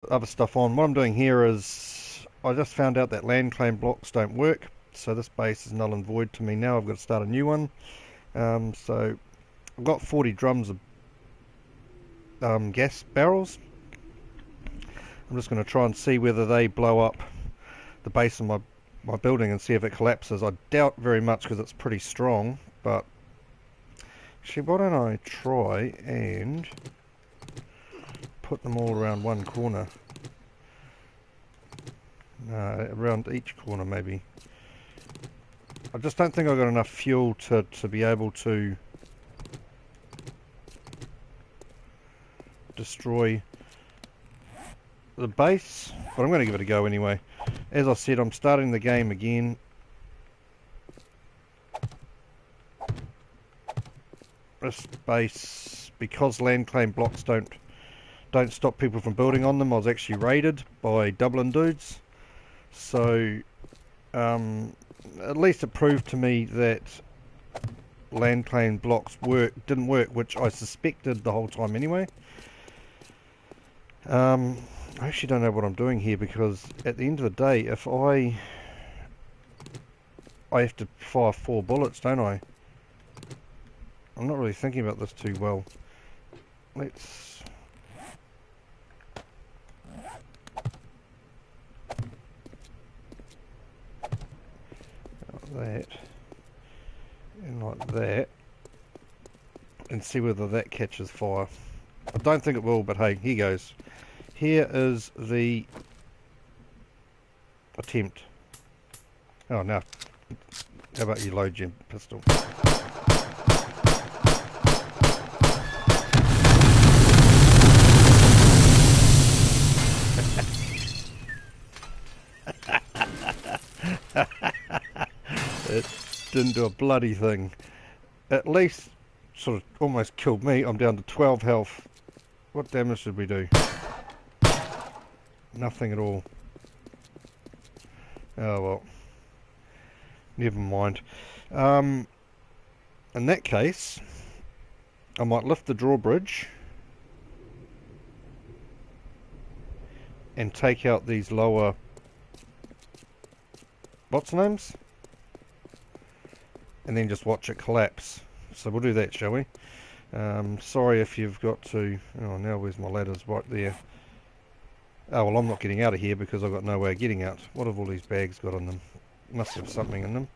other stuff on. What I'm doing here is I just found out that land claim blocks don't work, so this base is null and void to me now. I've got to start a new one. So I've got 40 drums of gas barrels. I'm just going to try and see whether they blow up the base of my building and see if it collapses. I doubt very much because it's pretty strong, but actually why don't I try and put them all around one corner. Around each corner maybe. I just don't think I've got enough fuel to be able to destroy the base, but I'm going to give it a go anyway. As I said, I'm starting the game again. This base, because land claim blocks don't stop people from building on them, I was actually raided by Dublin dudes. So at least it proved to me that land claim blocks didn't work, which I suspected the whole time anyway. I actually don't know what I'm doing here, because at the end of the day, if I have to fire 4 bullets, don't I? I'm not really thinking about this too well. Let's... that and like that, and see whether that catches fire. I don't think it will, but hey, here goes. Here is the attempt. Oh, now, how about you load your pistol? It didn't do a bloody thing. At least sort of almost killed me. I'm down to 12 health. What damage did we do? Nothing at all. Oh well. Never mind. In that case, I might lift the drawbridge and take out these lower... what's names? And then just watch it collapse. So we'll do that, shall we? Sorry if you've got to... oh, now where's my ladders? Right there. Oh, well, I'm not getting out of here because I've got no way of getting out. What have all these bags got in them? Must have something in them.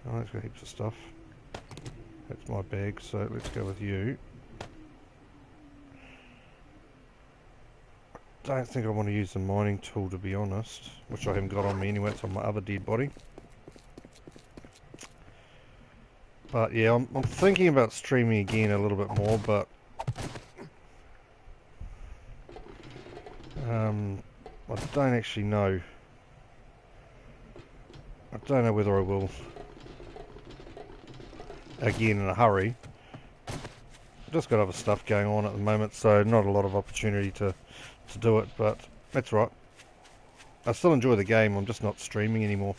Oh, that's got heaps of stuff. That's my bag, so let's go with you. Don't think I want to use the mining tool, to be honest, which I haven't got on me anyway. It's on my other dead body. But yeah, I'm thinking about streaming again a little bit more, but I don't actually know. I don't know whether I will again in a hurry. I've just got other stuff going on at the moment, so not a lot of opportunity to do it, but that's right. I still enjoy the game, I'm just not streaming anymore.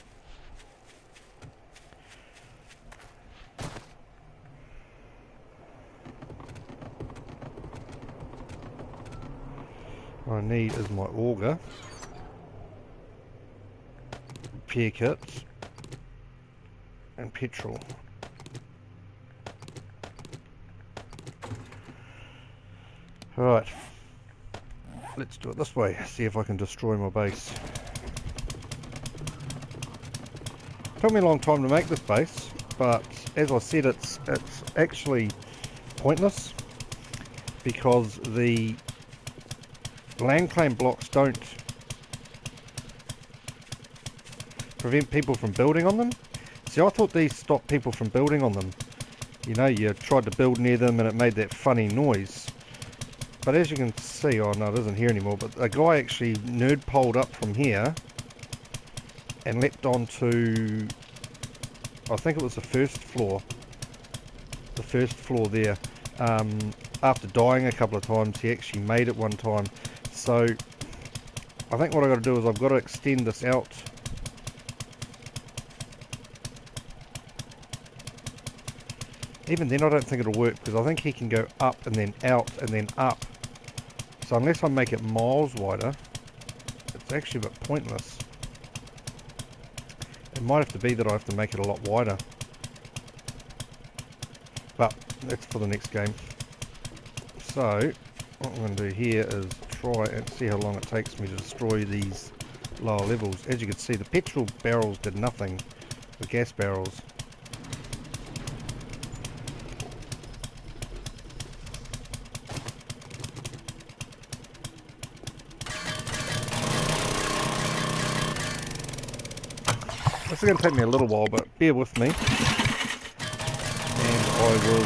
What I need is my auger, repair kits, and petrol. Right, let's do it this way, see if I can destroy my base. Took me a long time to make this base, but as I said, it's actually pointless, because the land claim blocks don't prevent people from building on them. See, I thought these stopped people from building on them. You know, you tried to build near them and it made that funny noise. But as you can see, oh no, it isn't here anymore, but a guy actually nerd poled up from here and leapt onto, I think it was the first floor. The first floor there. After dying a couple of times, he actually made it one time. So I think what I've got to do is I've got to extend this out. Even then I don't think it'll work, because I think he can go up and then out and then up. So unless I make it miles wider, it's actually a bit pointless. It might have to be that I have to make it a lot wider. But that's for the next game. So what I'm going to do here is try and see how long it takes me to destroy these lower levels. As you can see, the petrol barrels did nothing. The gas barrels. This is going to take me a little while, but bear with me. And I will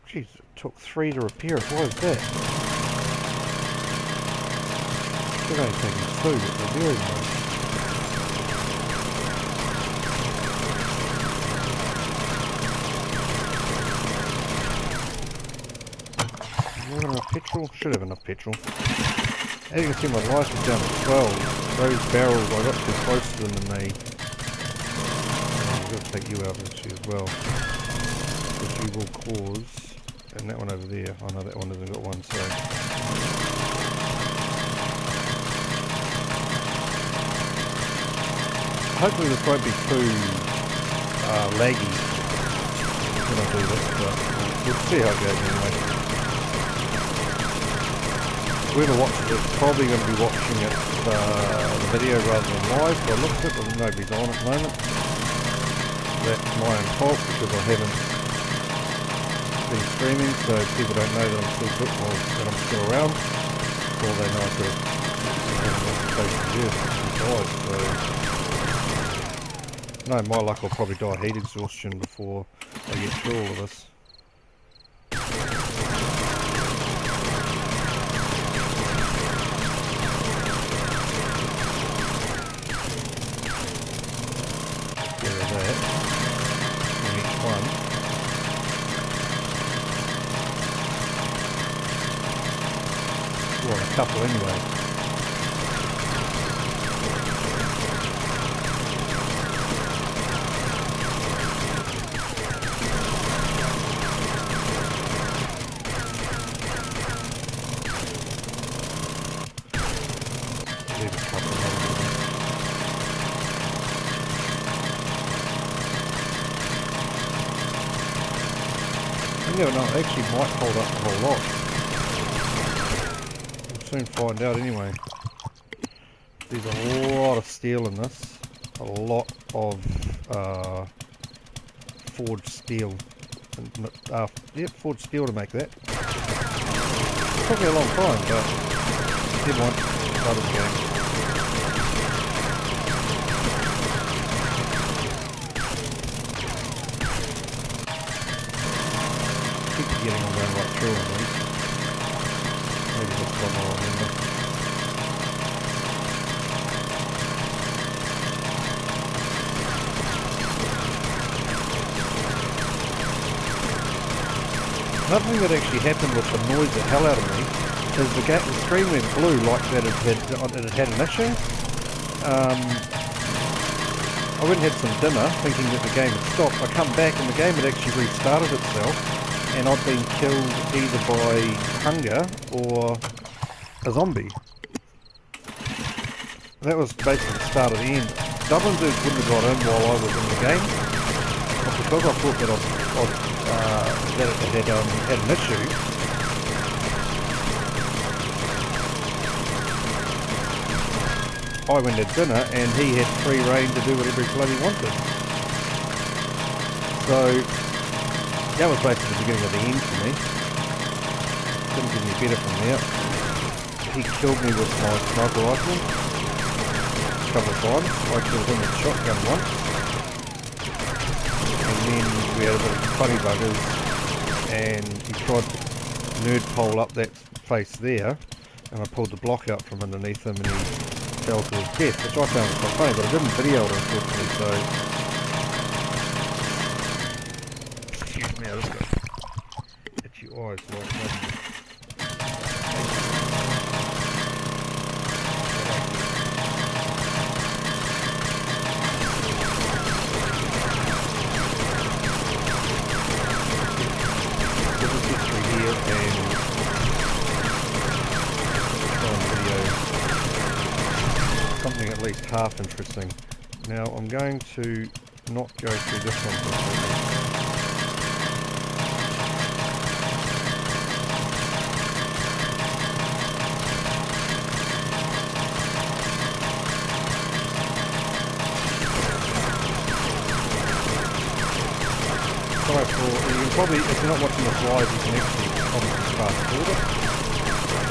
Jeez, it took 3 to repair it. Why is that? Should only take 2 at the very most. Do I have enough petrol? Should have enough petrol. As you can see, my life is down to 12. Those barrels, I got too close to them and they... I've got to take you out actually as well. Which you will cause... And that one over there, oh no, that one hasn't got one, so... Hopefully this won't be too laggy when I do this, but we'll see how it goes anyway. Whoever watches it is probably going to be watching it, the video rather than live, so I looked at it, but nobody's on at the moment. That's my own fault because I haven't been streaming, so people don't know that I'm still good, or that I'm still around. All they know I could have no, my luck, I'll probably die of heat exhaustion before I get through all of this. Get rid of that. And each one. Well, a couple anyway. Leave a couple of them. You never know, it actually might hold up the whole lot. Soon find out anyway. There's a lot of steel in this, a lot of forged steel. Yep, forged steel to make that. It took me a long time, but never mind. Started the game. Keep forgetting I'm going right through on these. Maybe this one I'll remember. Another thing that actually happened which annoyed the hell out of me is the screen went blue like that it had an issue. I went and had some dinner thinking that the game had stopped. I come back and the game had actually restarted itself and I'd been killed either by hunger or a zombie. That was basically the start of the end. Dublin dudes wouldn't have got in while I was in the game, but because I thought that that it had an issue, I went to dinner and he had free reign to do whatever he bloody wanted. So that was basically the beginning of the end for me. Didn't get any better from there. He killed me with my sniper rifle a couple of times. I killed him with a shotgun once. And then we had a bit of funny buggers and he tried to nerd pole up that face there, and I pulled the block out from underneath him and he fell to his death, which I found quite funny, but I didn't video it unfortunately, so... Excuse me, I just got itchy eyes like something at least half interesting. Now I'm going to not go through this one completely. Sorry for, you can probably, if you're not watching this live, you can actually probably fast forward it.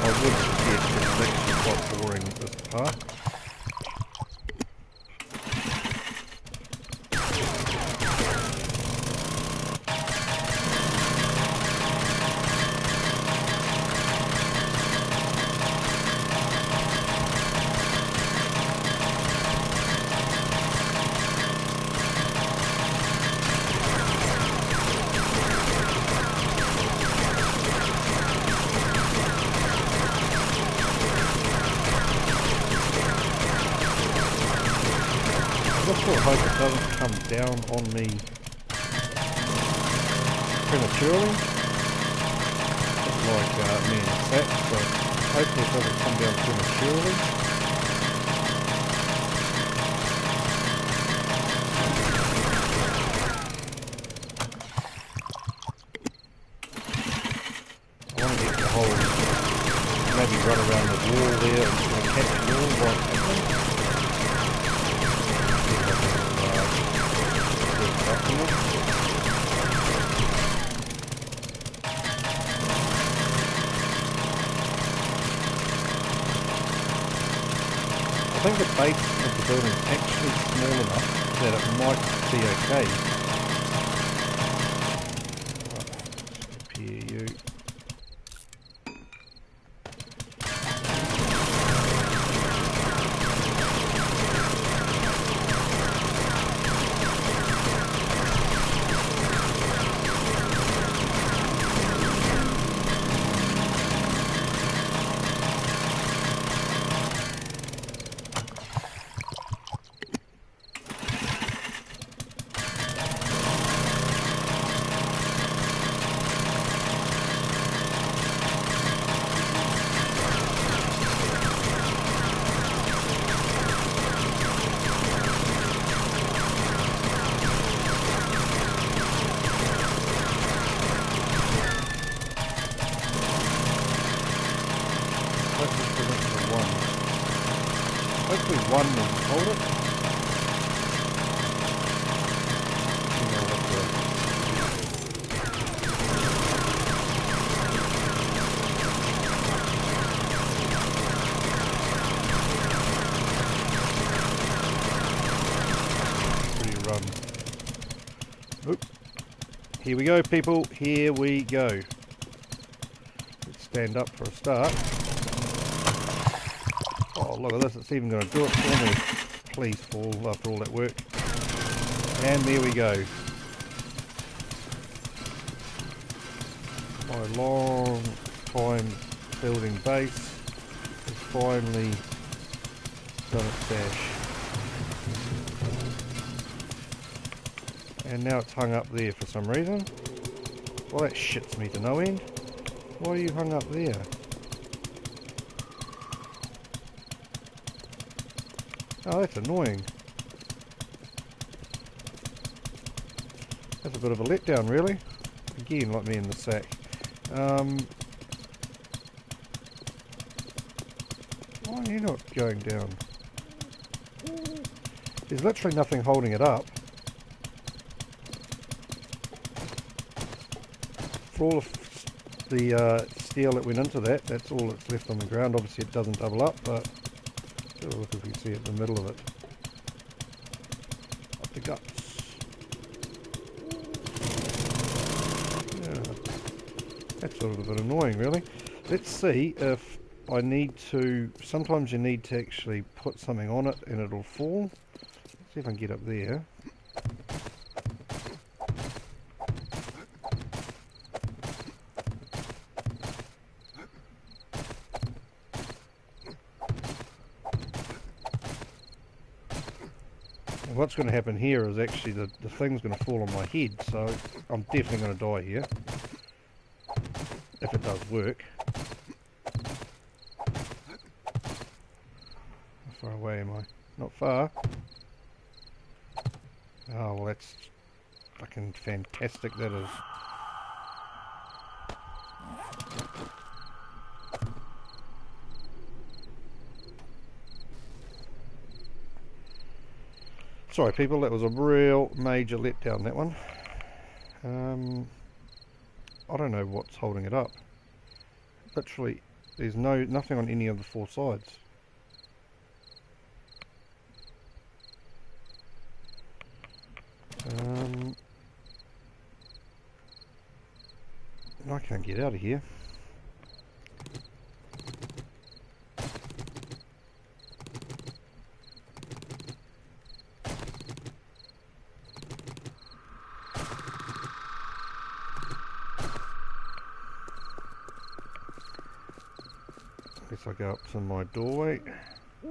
I would suggest it's actually quite boring this part. I just sort of hope it doesn't come down on me prematurely, just like me and the sack, but hopefully it doesn't come down prematurely. I want to get the whole, maybe run around the wall there and sort of catch it all while it's happening. I think the base of the building is actually small enough that it might be okay. Right, repair you. Hopefully one will hold it. Pretty run. Oop. Here we go, people. Here we go. Let's stand up for a start. Oh, look at this, it's even going to do it for me. Please fall after all that work. And there we go. My long time building base has finally done its dash. And now it's hung up there for some reason. Well, that shits me to no end. Why are you hung up there? Oh, that's annoying. That's a bit of a letdown, really. Again, like me in the sack. Why are you not going down? There's literally nothing holding it up. For all of the steel that went into that, that's all that's left on the ground. Obviously it doesn't double up, but look if you see it in the middle of it. Up the guts. Yeah. That's sort of a bit annoying, really. Let's see if I need to... Sometimes you need to actually put something on it and it'll fall. Let's see if I can get up there. And what's going to happen here is actually the thing's going to fall on my head, so I'm definitely going to die here. If it does work. How far away am I? Not far. Oh, well, that's fucking fantastic, that is. Sorry people, that was a real major letdown, that one. I don't know what's holding it up. Literally, there's nothing on any of the four sides. I can't get out of here. Guess I go up to my doorway. I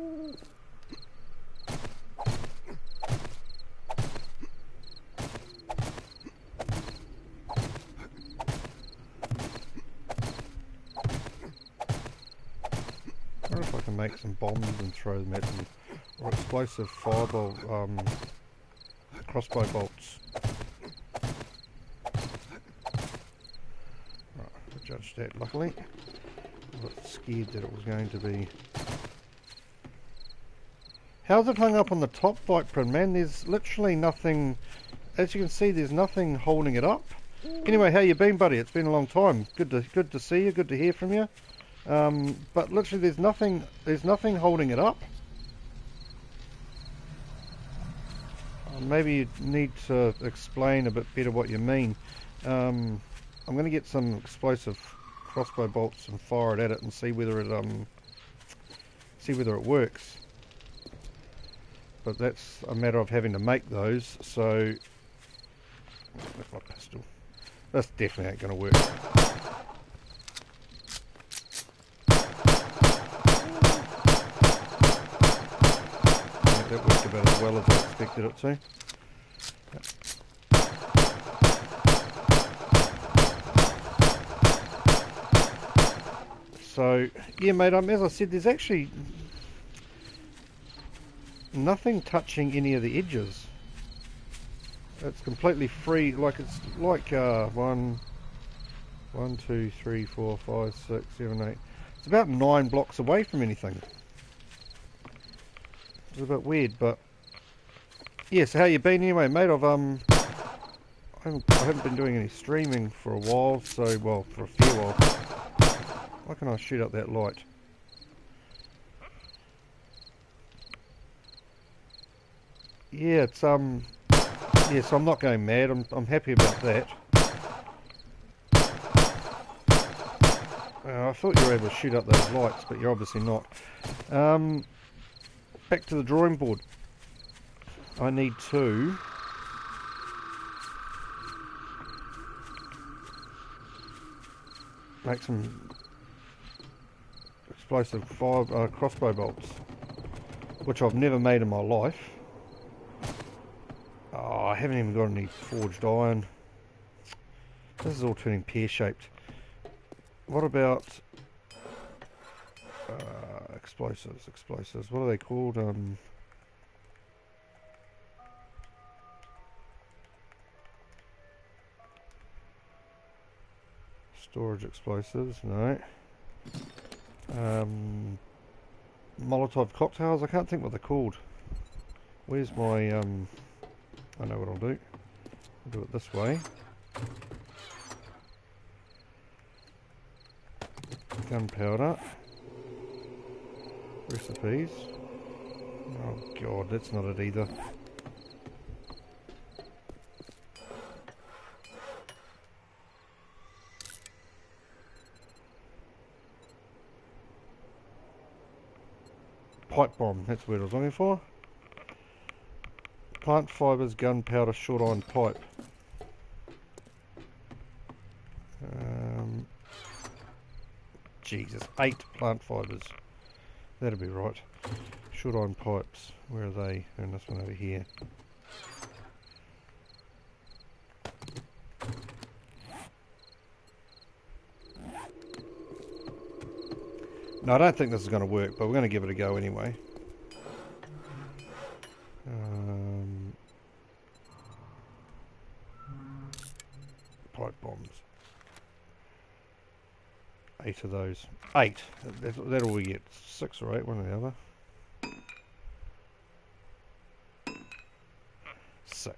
wonder if I can make some bombs and throw them at them, or explosive fireball, crossbow bolts. Right, I judged that luckily. I got scared that it was going to be. How's it hung up on the top, Bikeprint, man? There's literally nothing, as you can see, there's nothing holding it up. Anyway, how you been, buddy? It's been a long time. Good to see you, good to hear from you. But literally there's nothing holding it up. Maybe you need to explain a bit better what you mean. I'm going to get some explosive crossbow bolts and fire it at it and see whether it works. But that's a matter of having to make those, so that's my pistol. That's definitely ain't going to work. That worked about as well as I expected it to. So, yeah mate, as I said, there's actually nothing touching any of the edges. It's completely free, like it's like 1, 2, 3, 4, 5, 6, 7, 8. It's about 9 blocks away from anything. It's a bit weird, but yeah. So how you been anyway, mate? I haven't been doing any streaming for a while, so well, for a fair while. Why can I shoot up that light? Yeah, it's yeah, so I'm not going mad. I'm happy about that. I thought you were able to shoot up those lights, but you're obviously not. Back to the drawing board. I need to make some explosive crossbow bolts, which I've never made in my life. Oh, I haven't even got any forged iron. This is all turning pear-shaped. What about explosives? Explosives. What are they called? Storage explosives. No. Molotov cocktails. I can't think what they're called. Where's my I know what I'll do. I'll do it this way. Gunpowder. Recipes. Oh god, that's not it either. pipe bomb, that's the word I was looking for. Plant fibres, gunpowder, short iron pipe. Jesus, 8 plant fibres. That'll be right. Short iron pipes, where are they? And this one over here. No, I don't think this is going to work, but we're going to give it a go anyway. Pipe bombs. 8 of those. 8. That's all we get. 6 or 8, one or the other. 6.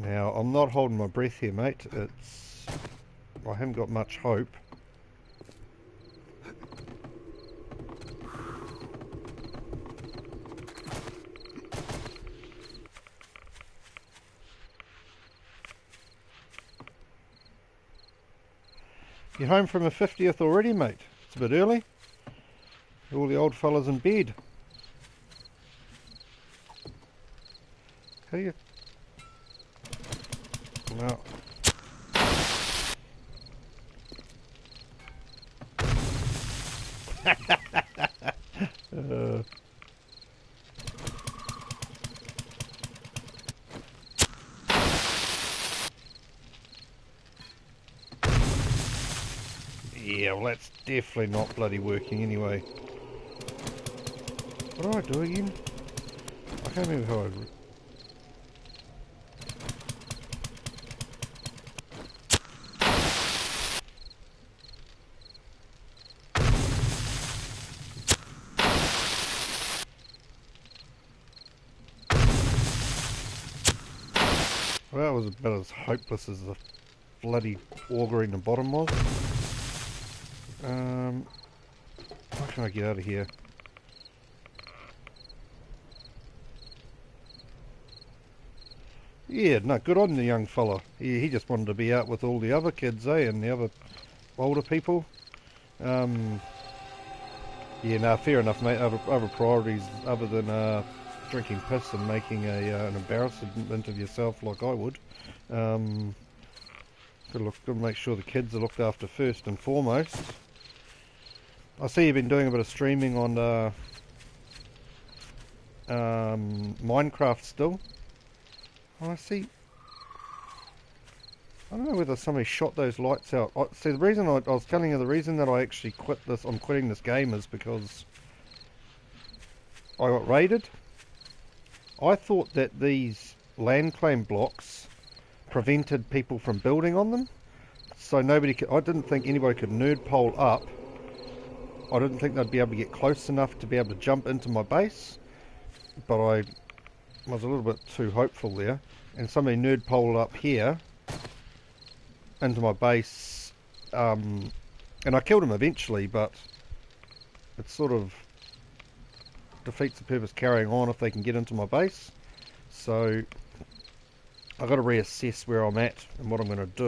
Now, I'm not holding my breath here, mate. I haven't got much hope. You're home from a 50th already, mate. It's a bit early. All the old fellas in bed. How do you... No. Yeah, well that's definitely not bloody working anyway. What do I do again? I can't remember how I... Well, that was about as hopeless as the bloody auger in the bottom was. How can I get out of here? Yeah, no, good on the young fella. He just wanted to be out with all the other kids, and the other older people. Yeah, no, fair enough, mate. Other priorities other than drinking piss and making an embarrassment of yourself like I would. Gotta make sure the kids are looked after first and foremost. I see you've been doing a bit of streaming on Minecraft still. Oh, I see. I don't know whether somebody shot those lights out. See, the reason I was telling you the reason that I actually I'm quitting this game is because I got raided. I thought that these land claim blocks prevented people from building on them, so I didn't think anybody could nerd pole up. I didn't think they'd be able to get close enough to be able to jump into my base, but I was a little bit too hopeful there, and somebody nerd poled up here into my base, and I killed him eventually, but it sort of defeats the purpose carrying on if they can get into my base. So I've got to reassess where I'm at and what I'm going to do.